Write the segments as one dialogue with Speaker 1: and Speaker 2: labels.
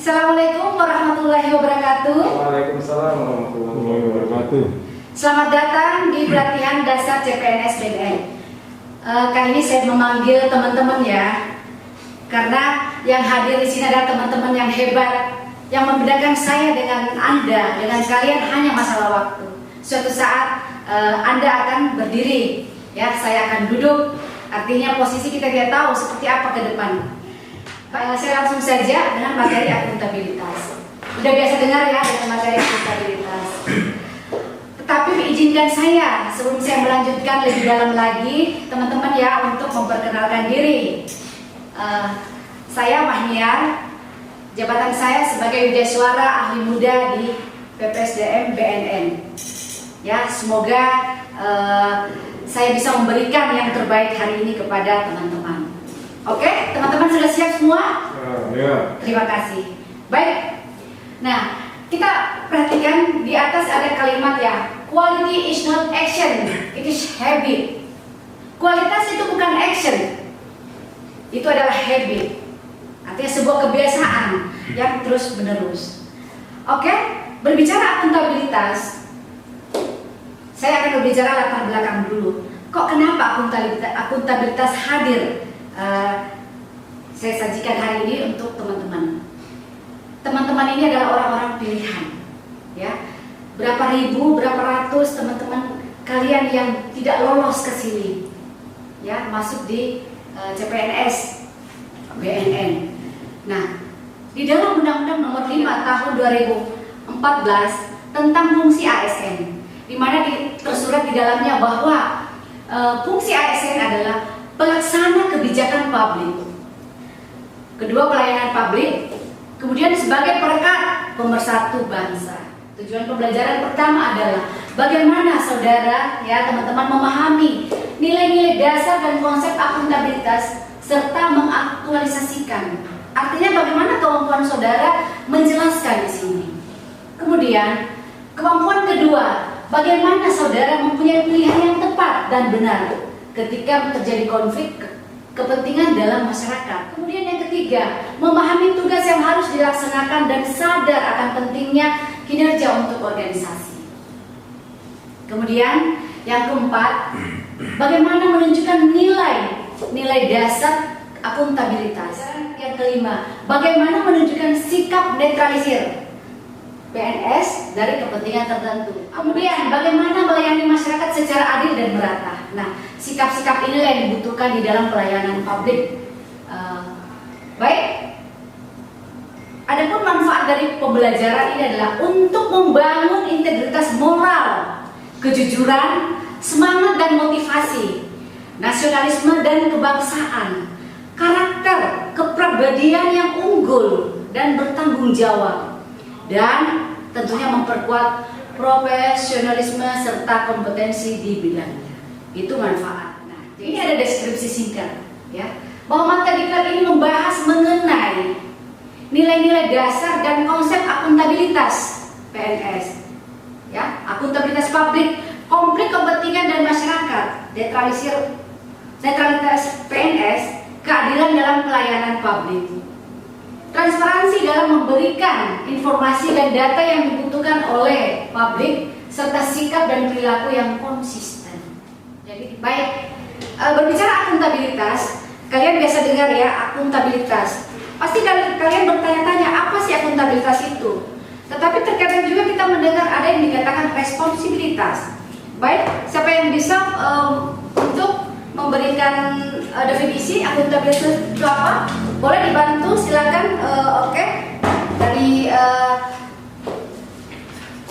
Speaker 1: Assalamualaikum warahmatullahi wabarakatuh.
Speaker 2: Waalaikumsalam warahmatullahi wabarakatuh.
Speaker 1: Selamat datang di pelatihan dasar CPNS BNN. Kali ini saya memanggil teman-teman ya, karena yang hadir di sini adalah teman-teman yang hebat, yang membedakan saya dengan Anda, dengan kalian hanya masalah waktu. Suatu saat Anda akan berdiri, ya, saya akan duduk. Artinya posisi kita tidak tahu seperti apa ke depan. Saya langsung saja dengan materi akuntabilitas. Udah biasa dengar ya dengan materi akuntabilitas. Tetapi izinkan saya sebelum saya melanjutkan lebih dalam lagi, teman-teman ya, untuk memperkenalkan diri. Saya Mahniar, jabatan saya sebagai Widyaswara Ahli Muda di PPSDM BNN. Ya, semoga saya bisa memberikan yang terbaik hari ini kepada teman-teman. Oke, teman-teman sudah siap semua?
Speaker 2: Ya.
Speaker 1: Terima kasih. Baik. Nah, kita perhatikan di atas ada kalimat ya, quality is not action, it is habit. Kualitas itu bukan action, itu adalah habit. Artinya sebuah kebiasaan yang terus menerus. Oke, berbicara akuntabilitas, saya akan berbicara latar belakang dulu. Kok kenapa akuntabilitas hadir? Saya sajikan hari ini untuk teman-teman. Teman-teman ini adalah orang-orang pilihan, ya. Berapa ribu, berapa ratus teman-teman kalian yang tidak lolos ke sini, ya, masuk di CPNS BNN. Nah, di dalam Undang-Undang Nomor 5 Tahun 2014 tentang fungsi ASN, di mana tersurat di dalamnya bahwa fungsi ASN adalah pelaksana kebijakan publik, kedua pelayanan publik, kemudian sebagai perekat pemersatu bangsa. Tujuan pembelajaran pertama adalah bagaimana saudara, ya teman-teman, memahami nilai-nilai dasar dan konsep akuntabilitas serta mengaktualisasikan. Artinya bagaimana kemampuan saudara menjelaskan di sini. Kemudian kemampuan kedua, bagaimana saudara mempunyai pilihan yang tepat dan benar ketika terjadi konflik kepentingan dalam masyarakat. Kemudian yang ketiga, memahami tugas yang harus dilaksanakan dan sadar akan pentingnya kinerja untuk organisasi. Kemudian yang keempat, bagaimana menunjukkan nilai dasar akuntabilitas. Yang kelima, bagaimana menunjukkan sikap netralisir PNS dari kepentingan tertentu. Kemudian bagaimana melayani masyarakat secara adil dan merata. Nah, sikap-sikap inilah yang dibutuhkan di dalam pelayanan publik. Baik. Adapun manfaat dari pembelajaran ini adalah untuk membangun integritas moral, kejujuran, semangat dan motivasi, nasionalisme dan kebangsaan, karakter, kepribadian yang unggul dan bertanggung jawab, dan tentunya memperkuat profesionalisme serta kompetensi di bidangnya. Itu manfaat. Nah, ini ada deskripsi singkat, ya, bahwa materi diklat ini membahas mengenai nilai-nilai dasar dan konsep akuntabilitas PNS, ya, akuntabilitas publik, konflik kepentingan dan masyarakat, netralitas PNS, keadilan dalam pelayanan publik, transparansi dalam memberikan informasi dan data yang dibutuhkan oleh publik, serta sikap dan perilaku yang konsisten. Jadi baik, berbicara akuntabilitas, kalian biasa dengar ya akuntabilitas. Pasti kalian bertanya-tanya apa sih akuntabilitas itu. Tetapi terkadang juga kita mendengar ada yang dikatakan responsibilitas. Baik, siapa yang bisa untuk memberikan definisi akuntabilitas itu apa? Boleh dibantu, silakan. Oke. Dari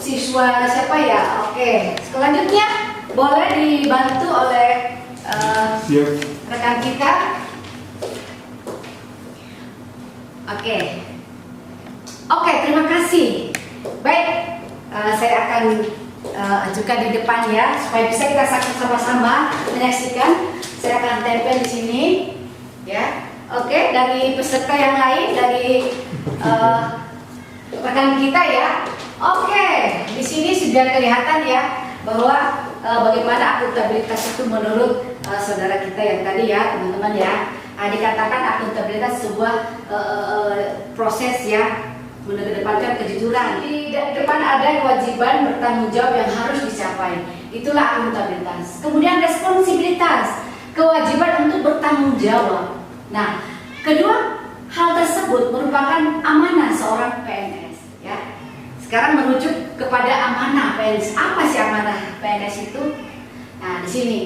Speaker 1: siswa siapa ya? Oke. Selanjutnya boleh dibantu oleh rekan kita. Oke, terima kasih. Baik, saya akan ajukan di depan ya, supaya bisa kita sama-sama menyaksikan. Saya akan tempel di sini, ya. Oke, dari peserta yang lain, dari rekan kita ya. Oke, di sini sudah kelihatan ya bahwa bagaimana akuntabilitas itu menurut saudara kita yang tadi ya, teman-teman ya. Dikatakan akuntabilitas sebuah proses ya, mengedepankan kejujuran. Di depan ada kewajiban bertanggung jawab yang harus dicapai. Itulah akuntabilitas. Kemudian responsibilitas, kewajiban untuk bertanggung jawab. Nah, kedua hal tersebut merupakan amanah seorang PNS. Ya. Sekarang merujuk kepada amanah PNS. Apa sih amanah PNS itu? Nah, di sini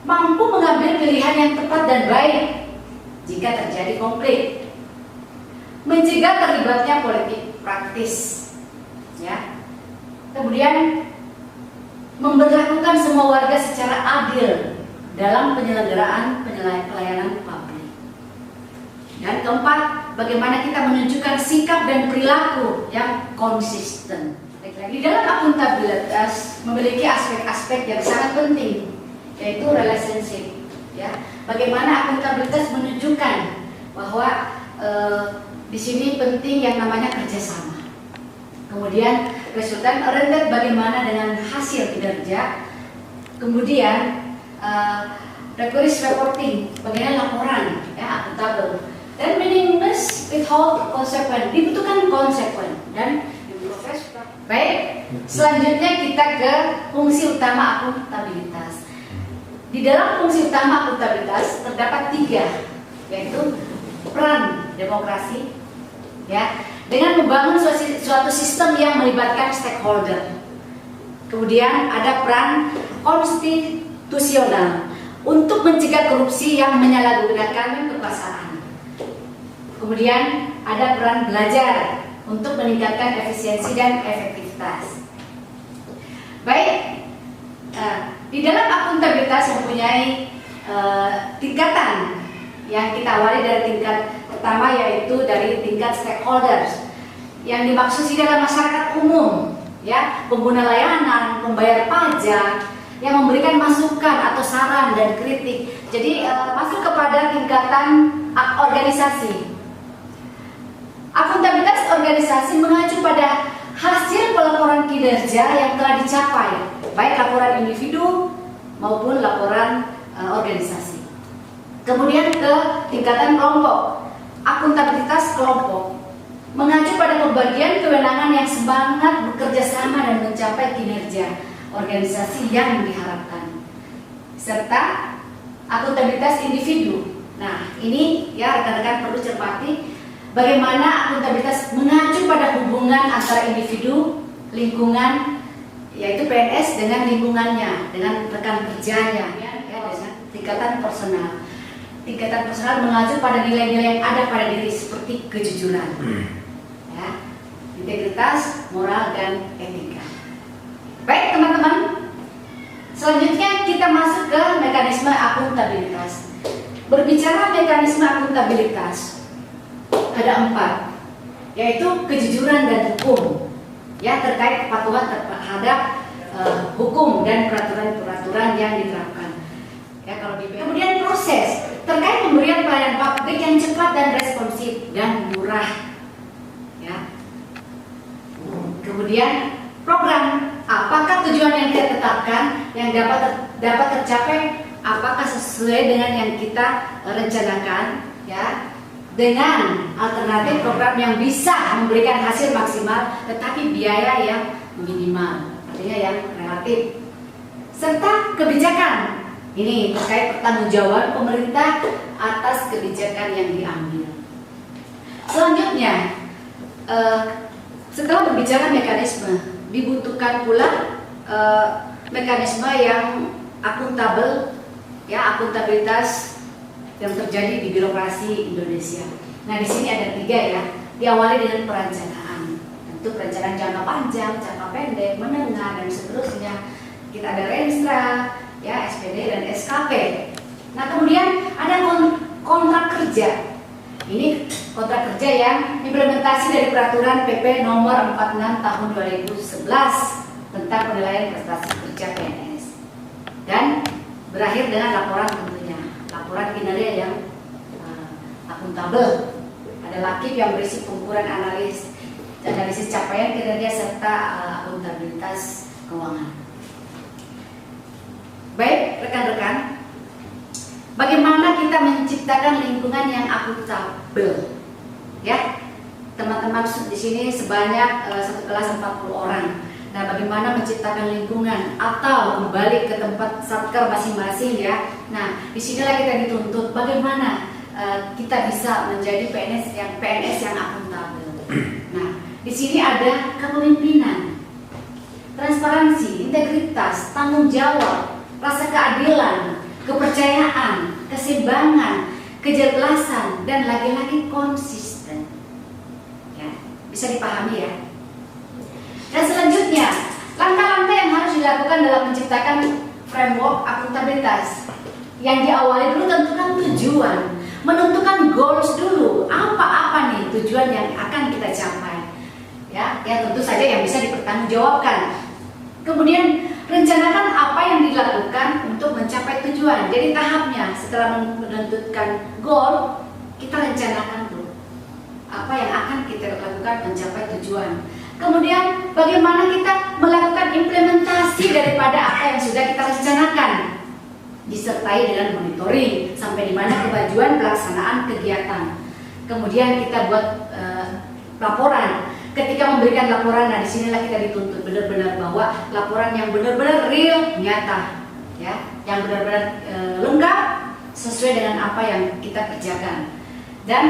Speaker 1: mampu mengambil pilihan yang tepat dan baik jika terjadi konflik, mencegah terlibatnya politik praktis, ya. Kemudian memperlakukan semua warga secara adil dalam penyelenggaraan pelayanan publik. Dan keempat, bagaimana kita menunjukkan sikap dan perilaku yang konsisten. Di dalam akuntabilitas memiliki aspek-aspek yang sangat penting, yaitu relationship. Ya, bagaimana akuntabilitas menunjukkan bahwa di sini penting yang namanya kerjasama. Kemudian resultant oriented, bagaimana dengan hasil kinerja. Kemudian rigorous reporting, bagaimana laporan, ya, akuntabel. Dan meaningless without consequence, dibutuhkan konsekuen dan diproses. Baik, selanjutnya kita ke fungsi utama akuntabilitas. Di dalam fungsi utama akuntabilitas terdapat 3, yaitu peran demokrasi, ya, dengan membangun suatu sistem yang melibatkan stakeholder. Kemudian ada peran konstitusional untuk mencegah korupsi yang menyalahgunakan kekuasaan. Kemudian ada peran belajar untuk meningkatkan efisiensi dan efektivitas. Baik, di dalam akuntabilitas mempunyai tingkatan yang kita awali dari tingkat pertama, yaitu dari tingkat stakeholders yang dimaksud dalam masyarakat umum, ya, pengguna layanan, pembayar pajak yang memberikan masukan atau saran dan kritik. Jadi masuk kepada tingkatan organisasi. Akuntabilitas organisasi mengacu pada hasil pelaporan kinerja yang telah dicapai, baik laporan individu maupun laporan organisasi. Kemudian ke tingkatan kelompok. Akuntabilitas kelompok mengacu pada pembagian kewenangan yang semangat bekerja sama dan mencapai kinerja organisasi yang diharapkan. Serta akuntabilitas individu. Nah, ini ya rekan-rekan perlu cermati bagaimana akuntabilitas mengacu pada hubungan antara individu, lingkungan, yaitu PNS dengan lingkungannya, dengan rekan kerjanya, ya, dengan tingkatan personal. Tingkatan personal mengacu pada nilai-nilai yang ada pada diri seperti kejujuran, ya, integritas, moral, dan etika. Baik teman-teman, selanjutnya kita masuk ke mekanisme akuntabilitas. Berbicara mekanisme akuntabilitas, ada 4, yaitu kejujuran dan hukum, ya, terkait kepatuhan terhadap hukum dan peraturan-peraturan yang diterapkan. Ya, kemudian proses terkait pemberian pelayanan publik yang cepat dan responsif dan murah. Ya. Kemudian program, apakah tujuan yang kita tetapkan yang dapat tercapai, apakah sesuai dengan yang kita rencanakan, ya, dengan alternatif program yang bisa memberikan hasil maksimal tetapi biaya yang minimal, artinya yang relatif. Serta kebijakan, ini terkait pertanggungjawaban pemerintah atas kebijakan yang diambil. Selanjutnya, setelah berbicara mekanisme, dibutuhkan pula mekanisme yang akuntabel, ya, akuntabilitas yang terjadi di birokrasi Indonesia. Nah, di sini ada 3, ya. Diawali dengan perencanaan. Tentu perencanaan jangka panjang, jangka pendek, menengah, dan seterusnya. Kita ada Renstra, ya, SPD dan SKP. Nah, kemudian ada kontrak kerja. Ini kontrak kerja yang implementasi dari peraturan PP nomor 46 tahun 2011 tentang penilaian prestasi kerja PNS. Dan berakhir dengan laporan, tentunya laporan kinerja yang akuntabel. Ada lakip yang berisi pengukuran analisis capaian kinerja serta akuntabilitas keuangan. Baik rekan-rekan, bagaimana kita menciptakan lingkungan yang akuntabel, ya? teman-teman di sini sebanyak satu kelas 40 orang. Nah, bagaimana menciptakan lingkungan atau kembali ke tempat satker masing-masing ya. Nah, disinilah kita dituntut bagaimana kita bisa menjadi PNS yang akuntabel. Nah, di sini ada kepemimpinan, transparansi, integritas, tanggung jawab, rasa keadilan, kepercayaan, keseimbangan, kejelasan, dan lagi-lagi konsisten. Ya, bisa dipahami ya. Dan selanjutnya, langkah-langkah yang harus dilakukan dalam menciptakan framework akuntabilitas. Yang diawali dulu tentukan tujuan, menentukan goals dulu. Apa-apa nih tujuan yang akan kita capai? Ya, yang tentu saja yang bisa dipertanggungjawabkan. Kemudian rencanakan apa yang dilakukan untuk mencapai tujuan. Jadi tahapnya setelah menentukan goal, kita rencanakan dulu apa yang akan kita lakukan mencapai tujuan. Kemudian bagaimana kita melakukan implementasi daripada apa yang sudah kita rencanakan, disertai dengan monitoring sampai di mana kemajuan pelaksanaan kegiatan. Kemudian kita buat laporan. Ketika memberikan laporan, nah disinilah kita dituntut benar-benar bahwa laporan yang benar-benar real, nyata, ya, yang benar-benar lengkap sesuai dengan apa yang kita kerjakan. Dan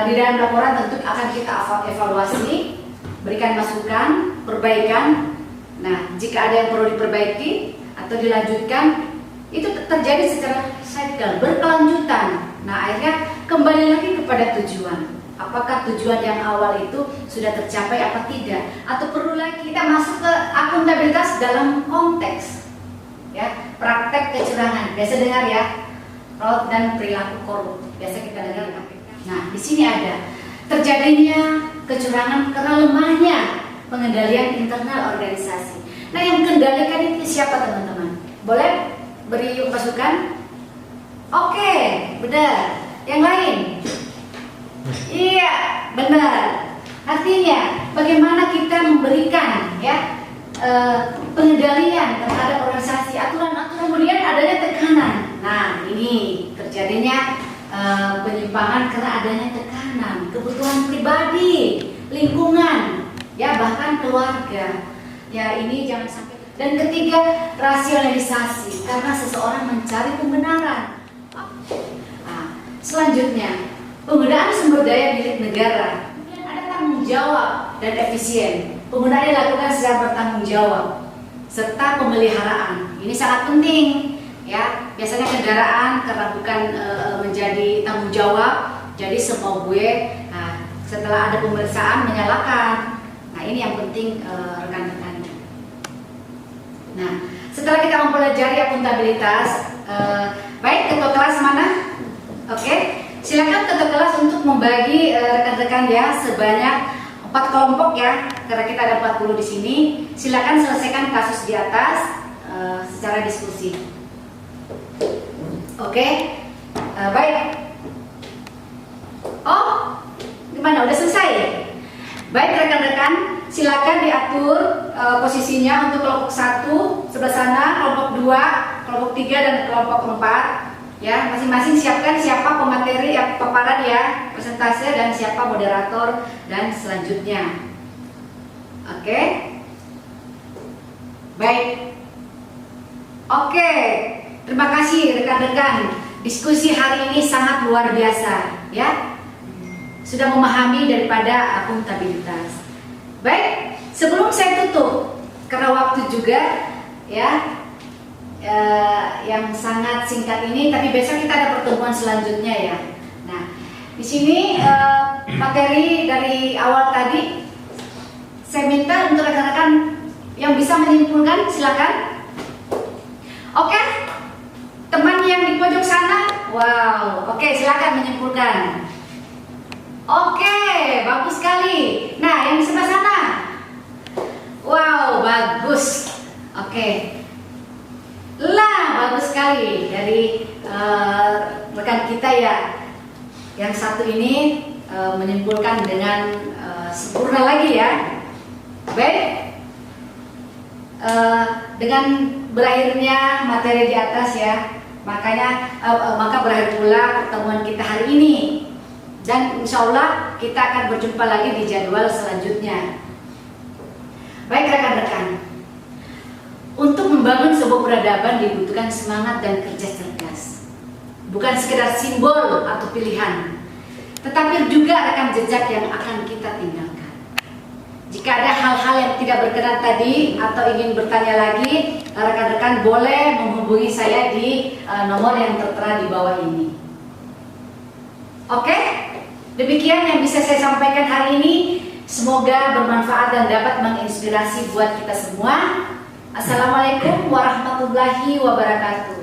Speaker 1: di dalam laporan tentu akan kita evaluasi, berikan masukan, perbaikan. Nah, jika ada yang perlu diperbaiki atau dilanjutkan, itu terjadi secara cycle, berkelanjutan. Nah, akhirnya kembali lagi kepada tujuan. Apakah tujuan yang awal itu sudah tercapai apa tidak? Atau perlu lagi kita masuk ke akuntabilitas dalam konteks, ya, praktek kecurangan. Biasa dengar ya, fraud dan perilaku korup. Biasa kita dengar. Nah, di sini ada terjadinya kecurangan karena lemahnya pengendalian internal organisasi. Nah, yang kendalikan itu siapa teman-teman? Boleh beri masukan? Oke, benar. Yang lain? Iya, benar. Artinya bagaimana kita memberikan ya pengendalian terhadap organisasi, aturan-aturan, kemudian adanya tekanan. Nah, ini terjadinya penyimpangan karena adanya tekanan, kebutuhan pribadi, lingkungan, ya bahkan keluarga. Ya ini jangan sampai. Dan ketiga, rasionalisasi karena seseorang mencari pembenaran. Nah, selanjutnya, penggunaan sumber daya milik negara. Kemudian ada tanggung jawab dan efisien. Penggunaannya dilakukan secara bertanggung jawab serta pemeliharaan. Ini sangat penting. Ya, biasanya kendaraan karena bukan menjadi tanggung jawab, jadi semau gue. Nah, setelah ada pemeriksaan menyalakan. Nah, ini yang penting rekan-rekan. Nah, setelah kita mempelajari akuntabilitas, baik ketua kelas mana? Oke, silakan ketua kelas untuk membagi rekan-rekan ya sebanyak 4 kelompok ya, karena kita ada 40 di sini. Silakan selesaikan kasus di atas secara diskusi. Oke, baik. Oh, gimana? Udah selesai? Baik rekan-rekan, silakan diatur posisinya untuk kelompok 1 sebelah sana, kelompok 2, kelompok 3 dan kelompok 4. Ya, masing-masing siapkan siapa pemateri paparan ya, presentase dan siapa moderator dan selanjutnya. Oke. Baik. Oke. Terima kasih rekan-rekan. Diskusi hari ini sangat luar biasa, ya. Sudah memahami daripada akuntabilitas. Baik, sebelum saya tutup karena waktu juga, ya, yang sangat singkat ini, tapi besok kita ada pertemuan selanjutnya ya. Nah, di sini materi dari awal tadi, saya minta untuk rekan-rekan yang bisa menyimpulkan, silakan. Oke. Teman yang di pojok sana, wow, oke, silakan menyimpulkan. Oke, bagus sekali. Nah, yang di sebelah sana, wow, bagus. Oke, lah, bagus sekali dari rekan kita ya. Yang satu ini menyimpulkan dengan sempurna lagi ya. Baik, dengan berakhirnya materi di atas ya. Maka berakhir pula pertemuan kita hari ini. Dan insya Allah kita akan berjumpa lagi di jadwal selanjutnya. Baik rekan-rekan, untuk membangun sebuah peradaban dibutuhkan semangat dan kerja cerdas. Bukan sekedar simbol atau pilihan, tetapi juga rekam jejak yang akan kita tinggalkan. Jika ada hal-hal yang tidak berkenan tadi atau ingin bertanya lagi, rekan-rekan boleh menghubungi saya di nomor yang tertera di bawah ini. Oke, demikian yang bisa saya sampaikan hari ini. Semoga bermanfaat dan dapat menginspirasi buat kita semua. Assalamualaikum warahmatullahi wabarakatuh.